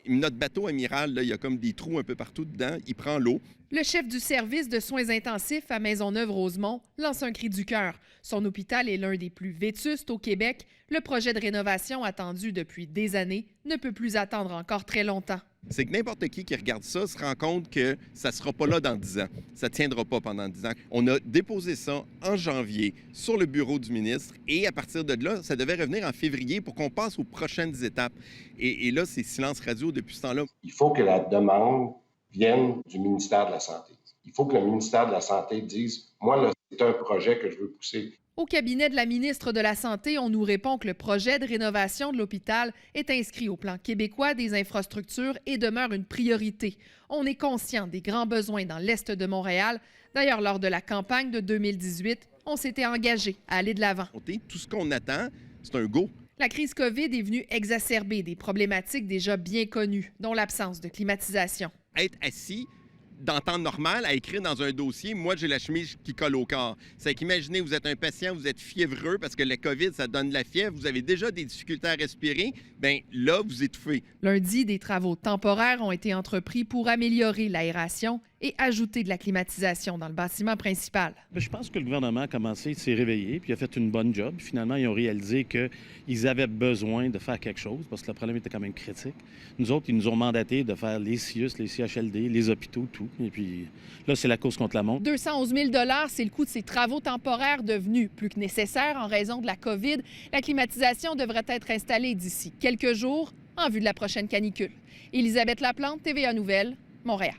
Notre bateau amiral, là, il y a comme des trous un peu partout dedans. Il prend l'eau. Le chef du service de soins intensifs à Maisonneuve-Rosemont lance un cri du cœur. Son hôpital est l'un des plus vétustes au Québec. Le projet de rénovation attendu depuis des années ne peut plus attendre encore très longtemps. C'est que n'importe qui regarde ça se rend compte que ça ne sera pas là dans 10 ans. Ça ne tiendra pas pendant 10 ans. On a déposé ça en janvier sur le bureau du ministre et à partir de là, ça devait revenir en février pour qu'on passe aux prochaines étapes. Et là, c'est silence radio depuis ce temps-là. Il faut que la demande vienne du ministère de la Santé. Il faut que le ministère de la Santé dise « Moi, là, c'est un projet que je veux pousser ». Au cabinet de la ministre de la Santé, on nous répond que le projet de rénovation de l'hôpital est inscrit au plan québécois des infrastructures et demeure une priorité. On est conscient des grands besoins dans l'est de Montréal. D'ailleurs, lors de la campagne de 2018, on s'était engagé à aller de l'avant. Tout ce qu'on attend, c'est un go. La crise COVID est venue exacerber des problématiques déjà bien connues, dont l'absence de climatisation. Être assis dans temps normal à écrire dans un dossier, moi, j'ai la chemise qui colle au corps. C'est qu'imaginez, vous êtes un patient, vous êtes fiévreux parce que le COVID, ça donne de la fièvre, vous avez déjà des difficultés à respirer, bien là, vous étouffez. Lundi, des travaux temporaires ont été entrepris pour améliorer l'aération et ajouter de la climatisation dans le bâtiment principal. Je pense que le gouvernement a commencé, s'est réveillé, puis a fait une bonne job. Finalement, ils ont réalisé qu'ils avaient besoin de faire quelque chose parce que le problème était quand même critique. Nous autres, ils nous ont mandaté de faire les CIUS, les CHLD, les hôpitaux, tout. Et puis là, c'est la course contre la montre. 211 000 $, c'est le coût de ces travaux temporaires devenus plus que nécessaires en raison de la COVID. La climatisation devrait être installée d'ici quelques jours en vue de la prochaine canicule. Élisabeth Laplante, TVA Nouvelles, Montréal.